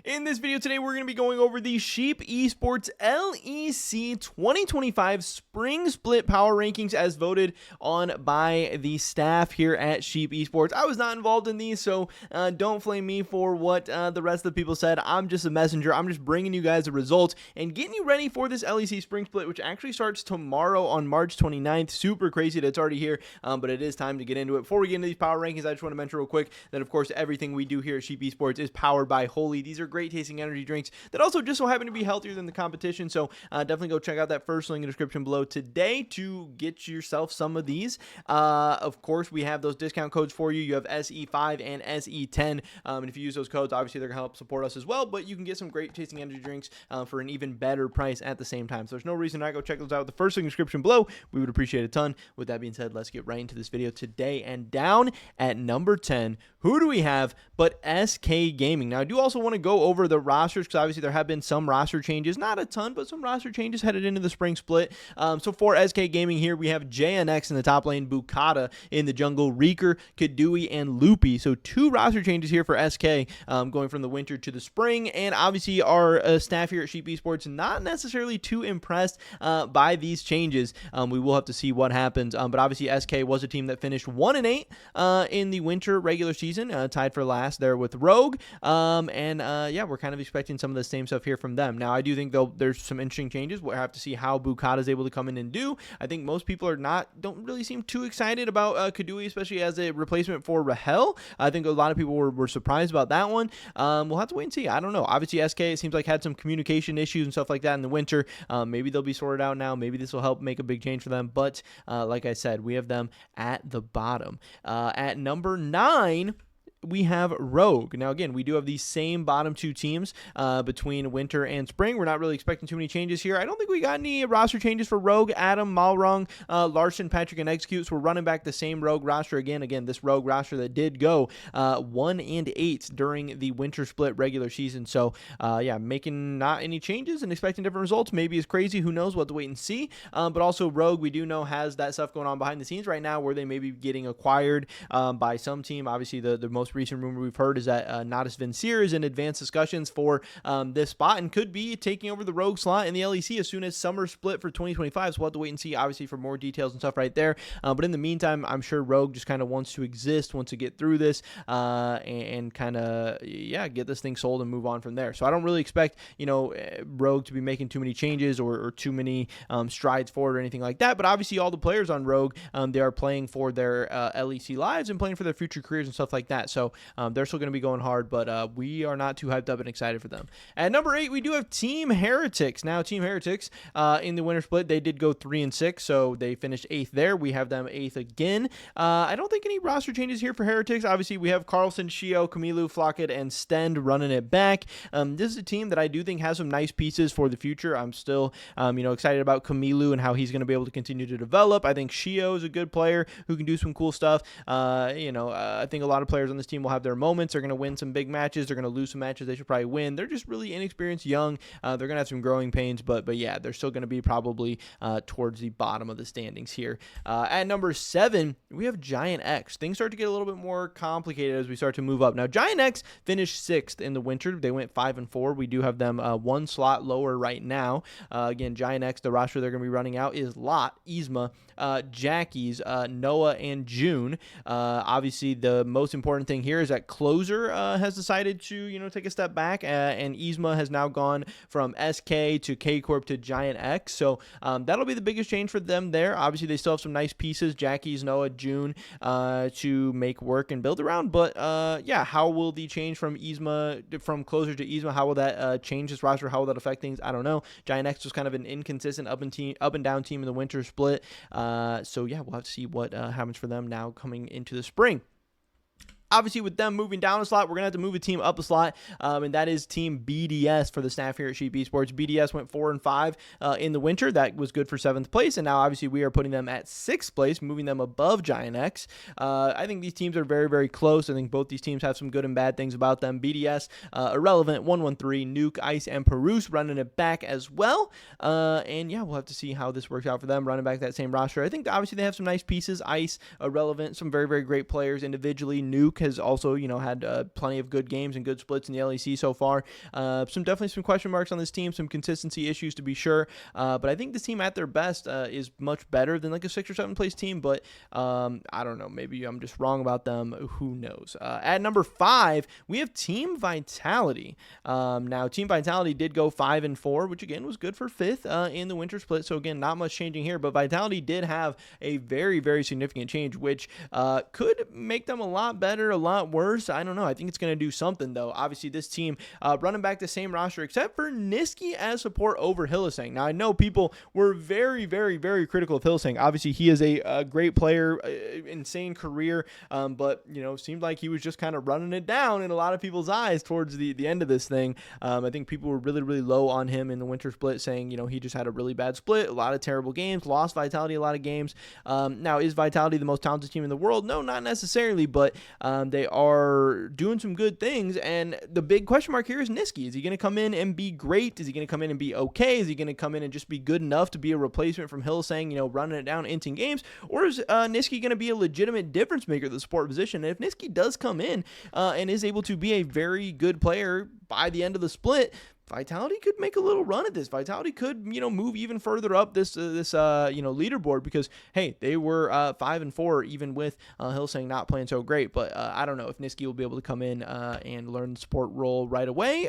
In this video today, we're going to be going over the Sheep Esports LEC 2025 Spring Split Power Rankings as voted on by the staff here at Sheep Esports. I was not involved in these, so don't flame me for what the rest of the people said. I'm just a messenger. I'm just bringing you guys the results and getting you ready for this LEC Spring Split, which actually starts tomorrow on March 29th. Super crazy that it's already here, but it is time to get into it. Before we get into these power rankings, I just want to mention real quick that, of course, everything we do here at Sheep Esports is powered by Holy. These are great tasting energy drinks that also just so happen to be healthier than the competition, so definitely go check out that first link in the description below today to get yourself some of these. Of course, we have those discount codes for you. You have SE5 and SE10, and if you use those codes, obviously they're going to help support us as well, but you can get some great tasting energy drinks for an even better price at the same time, so there's no reason not to go check those out with the first link in the description below. We would appreciate a ton. With that being said, let's get right into this video today. And down at number 10, who do we have but SK Gaming? Now, I do also want to go over the rosters because obviously there have been some roster changes, not a ton, but some roster changes headed into the spring split. So for SK Gaming here, we have JNX in the top lane, Bukata in the jungle, Reeker, Kadui, and Loopy. So two roster changes here for SK going from the winter to the spring. And obviously our staff here at Sheep Esports not necessarily too impressed by these changes. We will have to see what happens. But obviously SK was a team that finished 1-8 in the winter regular season, tied for last there with Rogue. Yeah, we're kind of expecting some of the same stuff here from them. Now, I do think though there's some interesting changes. We'll have to see how Bukata is able to come in and do. I think most people don't really seem too excited about Kadui, especially as a replacement for Rahel. I think a lot of people were surprised about that one. We'll have to wait and see. I don't know. Obviously, SK, it seems like, had some communication issues and stuff like that in the winter. Maybe they'll be sorted out now. Maybe this will help make a big change for them. But like I said, we have them at the bottom. At number 9, we have Rogue. Now, again, we do have these same bottom two teams between winter and spring. We're not really expecting too many changes here. I don't think we got any roster changes for Rogue. Adam, Malrong, Larson, Patrick, and Execute. So we're running back the same Rogue roster again. Again, this Rogue roster that did go 1-8 during the winter split regular season. So, yeah, making not any changes and expecting different results maybe is crazy. Who knows? We'll have to wait and see. But also, Rogue, we do know, has that stuff going on behind the scenes right now where they may be getting acquired by some team. Obviously, the most recent rumor we've heard is that Natus Vincere is in advanced discussions for this spot and could be taking over the Rogue slot in the LEC as soon as summer split for 2025. So we'll have to wait and see, obviously, for more details and stuff right there. But in the meantime, I'm sure Rogue just kind of wants to exist, wants to get through this and kind of, yeah, get this thing sold and move on from there. So I don't really expect, Rogue to be making too many changes or too many strides forward or anything like that. But obviously, all the players on Rogue, they are playing for their LEC lives and playing for their future careers and stuff like that. So they're still going to be going hard, but we are not too hyped up and excited for them. At number 8, we do have Team Heretics. Now, Team Heretics in the winter split, they did go 3-6, so they finished 8th there. We have them 8th again. I don't think any roster changes here for Heretics. Obviously, we have Carlson, Shio, Kamilu, Flockett, and Stend running it back. This is a team that I do think has some nice pieces for the future. I'm still, excited about Kamilu and how he's going to be able to continue to develop. I think Shio is a good player who can do some cool stuff. I think a lot of players on this team will have their moments. They're going to win some big matches. They're going to lose some matches they should probably win. They're just really inexperienced, young. They're going to have some growing pains, but yeah, they're still going to be probably towards the bottom of the standings here. At number 7, we have Giant X. Things start to get a little bit more complicated as we start to move up. Now, Giant X finished 6th in the winter. They went 5-4. We do have them one slot lower right now. Again, Giant X, the roster they're going to be running out is Lot, Yzma, Jackie's, Noah, and June. Obviously, the most important thing here is that Closer has decided to, take a step back, and Yzma has now gone from SK to K Corp to Giant X. So that'll be the biggest change for them there. Obviously, they still have some nice pieces, Jackie's, Noah, June, to make work and build around. But yeah, how will the change from Closer to Yzma, how will that change this roster? How will that affect things? I don't know. Giant X was kind of an inconsistent up and down team in the winter split. So yeah, we'll have to see what happens for them now coming into the spring. Obviously, with them moving down a slot, we're going to have to move a team up a slot, and that is Team BDS for the staff here at Sheep Esports. BDS went 4-5 in the winter. That was good for 7th place, and now obviously we are putting them at 6th place, moving them above Giant X. I think these teams are very, very close. I think both these teams have some good and bad things about them. BDS, irrelevant, 1-1-3, Nuke, Ice, and Peruse running it back as well. And yeah, we'll have to see how this works out for them, running back that same roster. I think obviously they have some nice pieces. Ice, irrelevant, some very, very great players individually. Nuke, Nuke has also, had plenty of good games and good splits in the LEC so far. Definitely some question marks on this team, some consistency issues to be sure. But I think this team at their best is much better than like a 6th or 7th place team. But I don't know. Maybe I'm just wrong about them. Who knows? At number 5, we have Team Vitality. Now, Team Vitality did go 5-4, which again was good for 5th in the winter split. So again, not much changing here. But Vitality did have a very, very significant change, which could make them a lot better, a lot worse. I don't know. I think it's going to do something, though. Obviously, this team running back the same roster, except for Niski as support over Hylissang. Now, I know people were very, very, very critical of Hylissang. Obviously, he is a great player, insane career, but, seemed like he was just kind of running it down in a lot of people's eyes towards the end of this thing. I think people were really, really low on him in the winter split, saying, he just had a really bad split, a lot of terrible games, lost Vitality a lot of games. Now, is Vitality the most talented team in the world? No, not necessarily, but they are doing some good things, and the big question mark here is Niski. Is he going to come in and be great? Is he going to come in and be okay? Is he going to come in and just be good enough to be a replacement from Hylissang, running it down inting games? Or is Niski going to be a legitimate difference maker at the support position? And if Niski does come in and is able to be a very good player by the end of the split, Vitality could make a little run at this. Vitality could, move even further up this leaderboard, because, hey, they were 5-4 even with Hylissang not playing so great. But I don't know if Niski will be able to come in and learn the support role right away,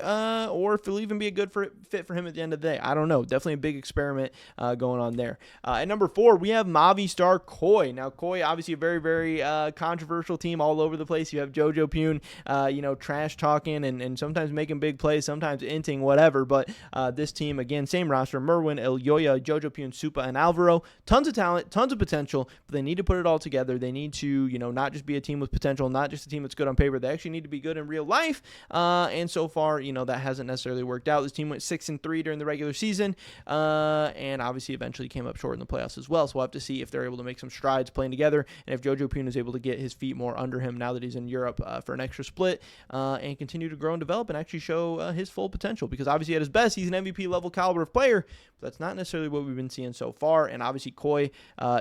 or if it'll even be a good fit for him at the end of the day. I don't know. Definitely a big experiment going on there. At number 4, we have Movistar Koi. Now, Koi, obviously a very, very controversial team all over the place. You have Jojo Pune, trash talking and sometimes making big plays, sometimes inting, whatever, but this team, again, same roster: Merwin, Ilyoya, Jojo Pune, Supa, and Alvaro. Tons of talent, tons of potential, but they need to put it all together. They need to, not just be a team with potential, not just a team that's good on paper. They actually need to be good in real life, and so far, that hasn't necessarily worked out. This team went 6-3 during the regular season, and obviously eventually came up short in the playoffs as well, so we'll have to see if they're able to make some strides playing together, and if Jojo Pune is able to get his feet more under him now that he's in Europe for an extra split, and continue to grow and develop and actually show his full potential. Because obviously at his best, he's an MVP level caliber of player, but that's not necessarily what we've been seeing so far. And obviously Koi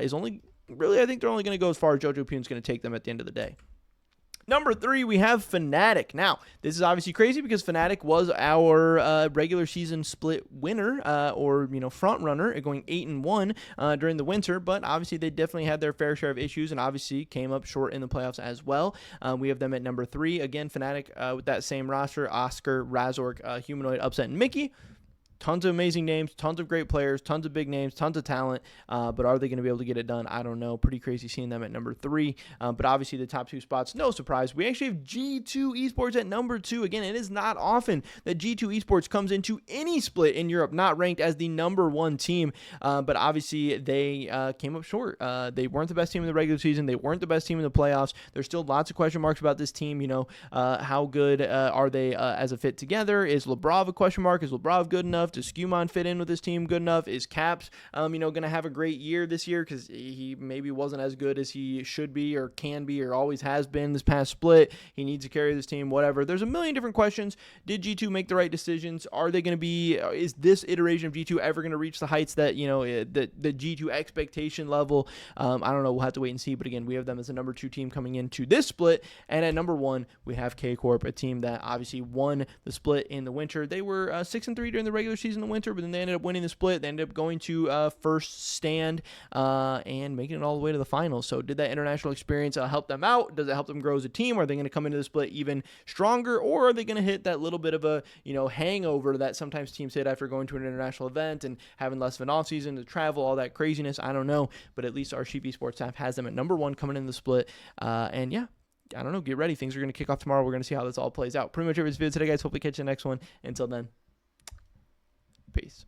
is only, really, I think they're only going to go as far as Jojo Pune's going to take them at the end of the day. Number 3, we have Fnatic. Now, this is obviously crazy because Fnatic was our regular season split winner, or front runner, going 8-1 during the winter. But obviously, they definitely had their fair share of issues, and obviously came up short in the playoffs as well. We have them at number 3 again. Fnatic with that same roster: Oscar, Razork, Humanoid, Upset, and Mickey. Tons of amazing names, tons of great players, tons of big names, tons of talent, but are they going to be able to get it done? I don't know. Pretty crazy seeing them at number 3, but obviously the top 2 spots, no surprise. We actually have G2 Esports at number 2. Again, it is not often that G2 Esports comes into any split in Europe not ranked as the number 1 team, but obviously they came up short. They weren't the best team in the regular season. They weren't the best team in the playoffs. There's still lots of question marks about this team. How good are they as a fit together? Is Labrov a question mark? Is Labrov good enough? Does Skumon fit in with this team good enough? Is Caps, going to have a great year this year, because he maybe wasn't as good as he should be or can be or always has been this past split? He needs to carry this team, whatever. There's a million different questions. Did G2 make the right decisions? Are they going to be, is this iteration of G2 ever going to reach the heights that, the G2 expectation level? I don't know. We'll have to wait and see. But again, we have them as a number 2 team coming into this split. And at number 1, we have K Corp, a team that obviously won the split in the winter. They were 6-3 during the regular season in the winter, but then they ended up winning the split. They ended up going to first stand and making it all the way to the finals. So did that international experience help them out? Does it help them grow as a team? Are they going to come into the split even stronger, or are they going to hit that little bit of a hangover that sometimes teams hit after going to an international event and having less of an offseason to travel, all that craziness? I don't know, but at least our Sheep Esports staff has them at number 1 coming in the split. And yeah, I don't know. Get ready. Things are going to kick off tomorrow. We're going to see how this all plays out. Pretty much every video today, guys. Hopefully catch you in the next one. Until then, peace.